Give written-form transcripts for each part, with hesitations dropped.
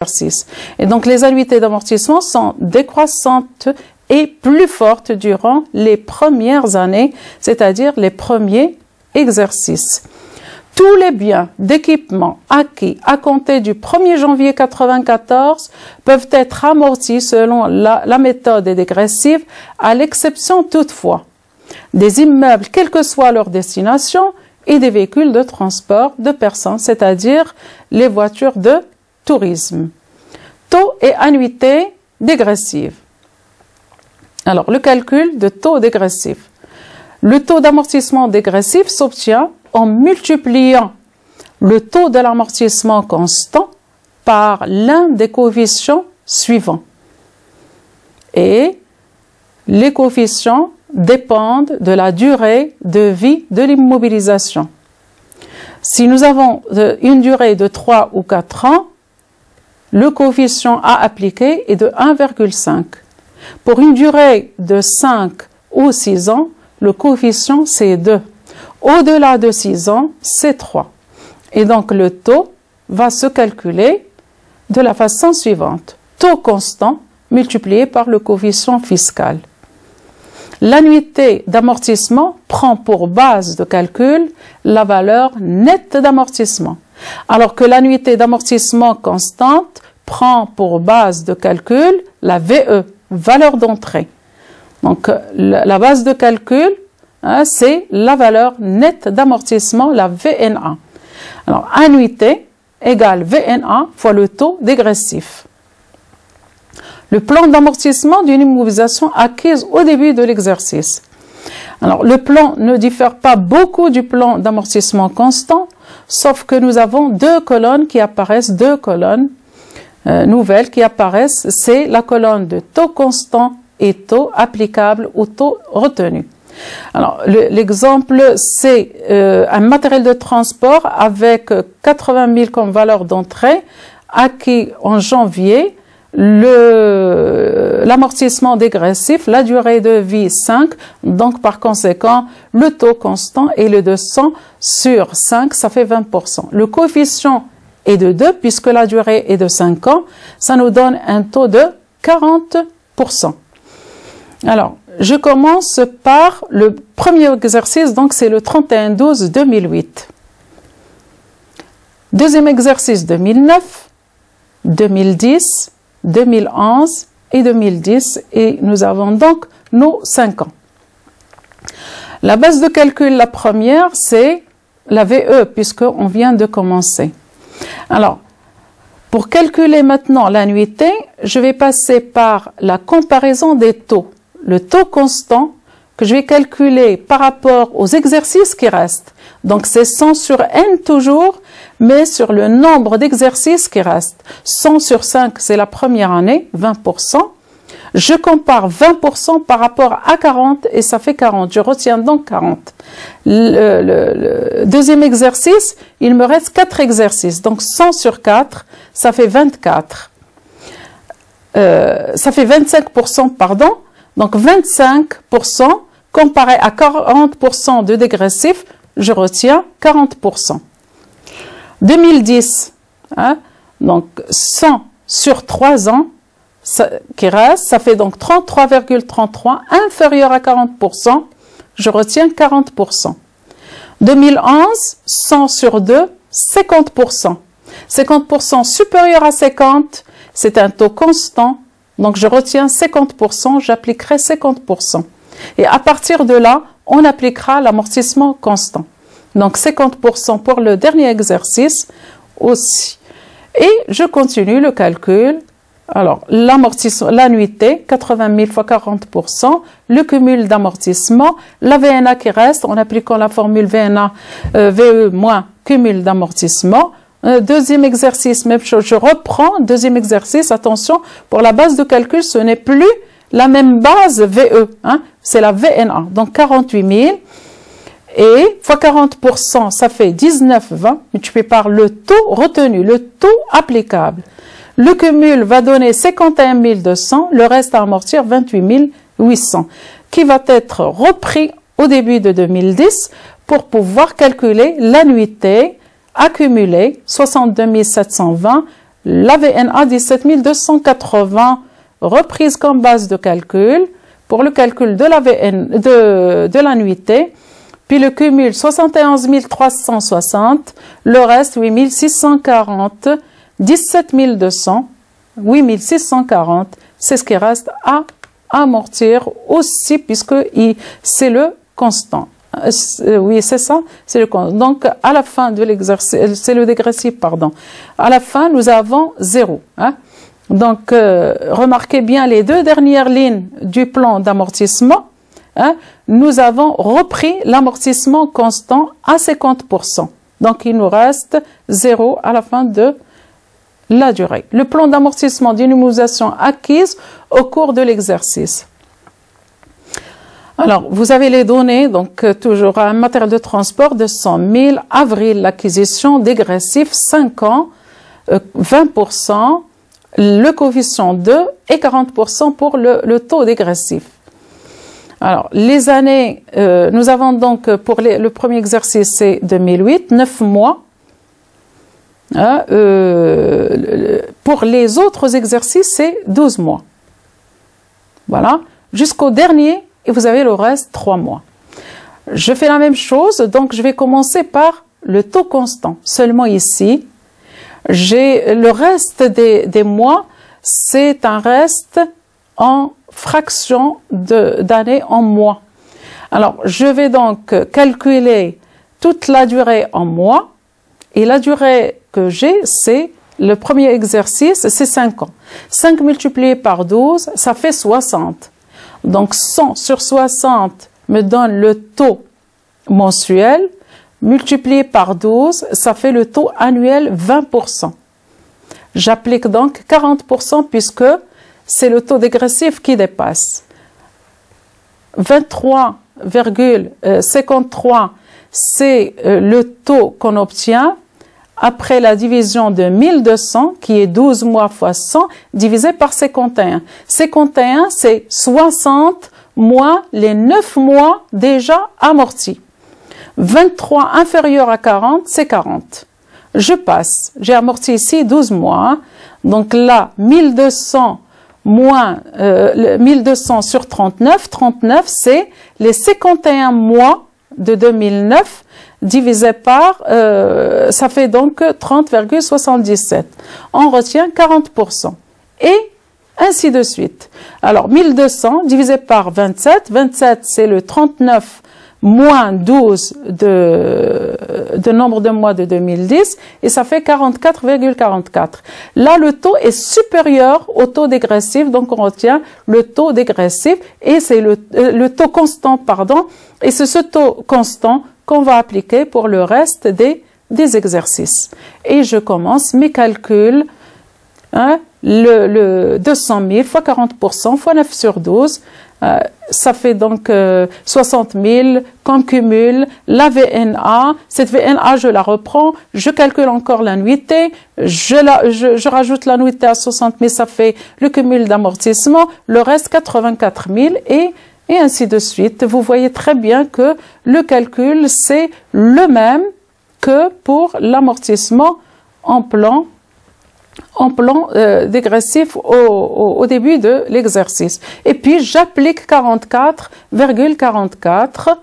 l'exercice. Et donc les annuités d'amortissement sont décroissantes et plus fortes durant les premières années, c'est-à-dire les premiers exercices. Tous les biens d'équipement acquis à compter du 1er janvier 1994 peuvent être amortis selon la méthode dégressive, à l'exception toutefois des immeubles, quelle que soit leur destination, et des véhicules de transport de personnes, c'est-à-dire les voitures de tourisme. Taux et annuités dégressives. Alors, le calcul de taux dégressif. Le taux d'amortissement dégressif s'obtient en multipliant le taux de l'amortissement constant par l'un des coefficients suivants. Et les coefficients dépendent de la durée de vie de l'immobilisation. Si nous avons une durée de 3 ou 4 ans, le coefficient à appliquer est de 1,5. Pour une durée de 5 ou 6 ans, le coefficient c'est 2. Au-delà de 6 ans, c'est 3. Et donc le taux va se calculer de la façon suivante. Taux constant multiplié par le coefficient fiscal. L'annuité d'amortissement prend pour base de calcul la valeur nette d'amortissement, alors que l'annuité d'amortissement constante prend pour base de calcul la VE, valeur d'entrée. Donc la base de calcul, c'est la valeur nette d'amortissement, la VNA. Alors annuité égale VNA fois le taux dégressif. Le plan d'amortissement d'une immobilisation acquise au début de l'exercice. Alors, le plan ne diffère pas beaucoup du plan d'amortissement constant, sauf que nous avons deux colonnes qui apparaissent, deux colonnes nouvelles qui apparaissent. C'est la colonne de taux constant et taux applicable ou taux retenu. Alors, l'exemple, c'est un matériel de transport avec 80 000 comme valeur d'entrée, acquis en janvier. L'amortissement dégressif, la durée de vie 5, donc par conséquent, le taux constant est le 200 sur 5, ça fait 20%. Le coefficient est de 2 puisque la durée est de 5 ans, ça nous donne un taux de 40%. Alors, je commence par le premier exercice, donc c'est le 31/12/2008. Deuxième exercice 2009, 2010, 2011 et 2010 et nous avons donc nos 5 ans. La base de calcul, la première, c'est la VE puisqu'on vient de commencer. Alors, pour calculer maintenant l'annuité, je vais passer par la comparaison des taux. Le taux constant que je vais calculer par rapport aux exercices qui restent. Donc c'est 100 sur n toujours, mais sur le nombre d'exercices qui restent. 100 sur 5, c'est la première année, 20%. Je compare 20% par rapport à 40 et ça fait 40. Je retiens donc 40. Le deuxième exercice, il me reste 4 exercices. Donc 100 sur 4, ça fait 24. Ça fait 25%, pardon. Donc 25% comparé à 40% de dégressif, je retiens 40%. 2010, donc 100 sur 3 ans qui reste, ça fait donc 33,33, inférieur à 40%, je retiens 40%. 2011, 100 sur 2, 50%. 50% supérieur à 50, c'est un taux constant, donc je retiens 50%, j'appliquerai 50%. Et à partir de là, on appliquera l'amortissement constant. Donc 50% pour le dernier exercice aussi. Et je continue le calcul. Alors, l'amortissement, l'annuité, 80 000 fois 40%, le cumul d'amortissement, la VNA qui reste, en appliquant la formule VNA, VE moins cumul d'amortissement. Deuxième exercice, même chose, je reprends, deuxième exercice, attention, pour la base de calcul, ce n'est plus la même base VE, c'est la VNA, donc 48 000, et fois 40%, ça fait 19,20, multiplié par le taux retenu, le taux applicable. Le cumul va donner 51 200, le reste à amortir 28 800, qui va être repris au début de 2010 pour pouvoir calculer l'annuité accumulée, 62 720, la VNA 17 280 reprise comme base de calcul pour le calcul de la de l'annuité, puis le cumul 71 360, le reste 8 640, 17 200, 8 640, c'est ce qui reste à amortir aussi puisque c'est le constant. Oui, c'est ça, c'est le constant. Donc, à la fin de l'exercice, c'est le dégressif, pardon. À la fin, nous avons 0. Hein? Donc, remarquez bien les deux dernières lignes du plan d'amortissement. Hein? Nous avons repris l'amortissement constant à 50%. Donc, il nous reste 0 à la fin de la durée. Le plan d'amortissement d'immobilisation acquise au cours de l'exercice. Alors, vous avez les données, donc toujours un matériel de transport de 100 000, avril, l'acquisition, dégressif, 5 ans, 20%, le coefficient 2 et 40% pour le taux dégressif. Alors, les années, nous avons donc pour le premier exercice, c'est 2008, 9 mois. Pour les autres exercices, c'est 12 mois. Voilà, jusqu'au dernier, et vous avez le reste 3 mois. Je fais la même chose, donc je vais commencer par le taux constant. Seulement ici, j'ai le reste des mois, c'est un reste en fraction d'années en mois. Alors, je vais donc calculer toute la durée en mois, et la durée que j'ai, c'est le premier exercice, c'est 5 ans. 5 multiplié par 12, ça fait 60. Donc 100 sur 60 me donne le taux mensuel, multiplié par 12, ça fait le taux annuel 20%. J'applique donc 40% puisque c'est le taux dégressif qui dépasse. 23,53, c'est le taux qu'on obtient après la division de 1200, qui est 12 mois fois 100, divisé par 51. 51, c'est 60 moins les 9 mois déjà amortis. 23 inférieur à 40, c'est 40. Je passe. J'ai amorti ici 12 mois. Donc là, 1200 moins 1200 sur 39. 39, c'est les 51 mois de 2009 divisé par, ça fait donc 30,77. On retient 40%. Et ainsi de suite. Alors, 1200 divisé par 27. 27, c'est le 39 moins 12 de nombre de mois de 2010. Et ça fait 44,44. Là, le taux est supérieur au taux dégressif. Donc, on retient le taux dégressif. Et c'est le taux constant, pardon. Et c'est ce taux constant qu'on va appliquer pour le reste des exercices. Et je commence mes calculs. Hein, le 200 000 fois 40% fois 9 sur 12, ça fait donc 60 000 qu'on cumule. La VNA, cette VNA, je la reprends, je calcule encore l'annuité, je rajoute l'annuité à 60 000, ça fait le cumul d'amortissement, le reste 84 000 et ainsi de suite. Vous voyez très bien que le calcul, c'est le même que pour l'amortissement en plan dégressif au début de l'exercice. Et puis, j'applique 44,44,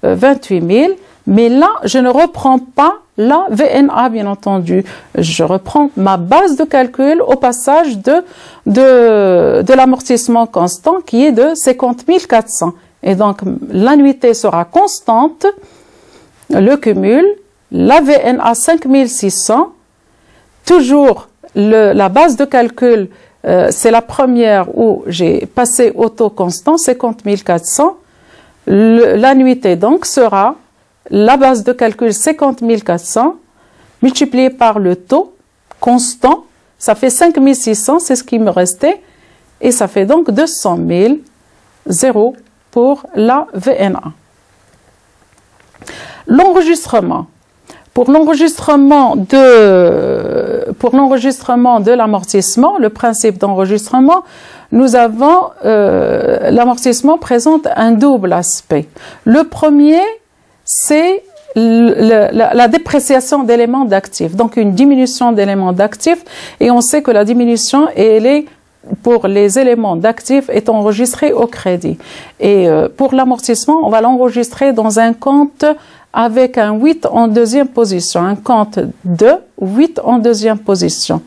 28 000. Mais là, je ne reprends pas la VNA, bien entendu. Je reprends ma base de calcul au passage de l'amortissement constant qui est de 50 400. Et donc, l'annuité sera constante, le cumul, la VNA 5600, toujours la base de calcul, c'est la première où j'ai passé au taux constant, 50 400. L'annuité donc sera la base de calcul 50 400 multiplié par le taux constant, ça fait 5600, c'est ce qui me restait, et ça fait donc 200 000, 0 pour la VNA. L'enregistrement. Pour l'enregistrement de l'amortissement, le principe d'enregistrement, nous avons, l'amortissement présente un double aspect. Le premier, c'est la dépréciation d'éléments d'actifs, donc une diminution d'éléments d'actifs, et on sait que la diminution, elle est pour les éléments d'actifs est enregistrée au crédit. Et pour l'amortissement, on va l'enregistrer dans un compte avec un 8 en deuxième position, un compte de 8 en deuxième position.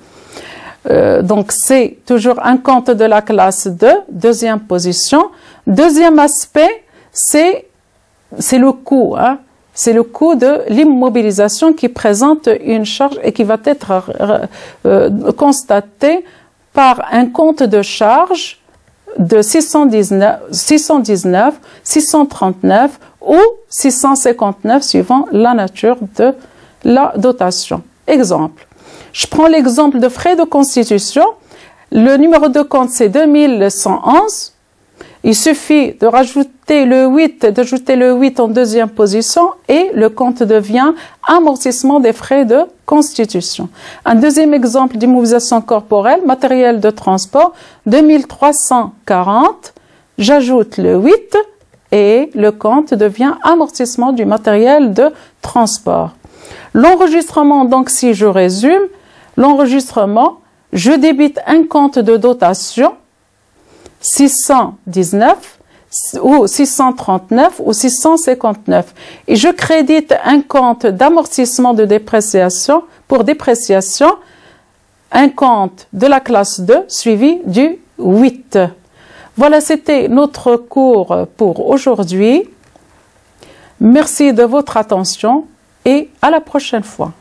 Donc c'est toujours un compte de la classe de deuxième position. Deuxième aspect, c'est le coût, hein. C'est le coût de l'immobilisation qui présente une charge et qui va être constaté par un compte de charge de 619, 639 ou 659 suivant la nature de la dotation. Exemple, je prends l'exemple de frais de constitution. Le numéro de compte c'est 2111. Il suffit de rajouter le 8, d'ajouter le 8 en deuxième position et le compte devient amortissement des frais de constitution. Un deuxième exemple d'immobilisation corporelle, matériel de transport, 2340. J'ajoute le 8 et le compte devient amortissement du matériel de transport. L'enregistrement, donc si je résume, l'enregistrement, je débite un compte de dotation 619 ou 639 ou 659 et je crédite un compte d'amortissement de dépréciation pour dépréciation, un compte de la classe 2 suivi du 8. Voilà, c'était notre cours pour aujourd'hui. Merci de votre attention et à la prochaine fois.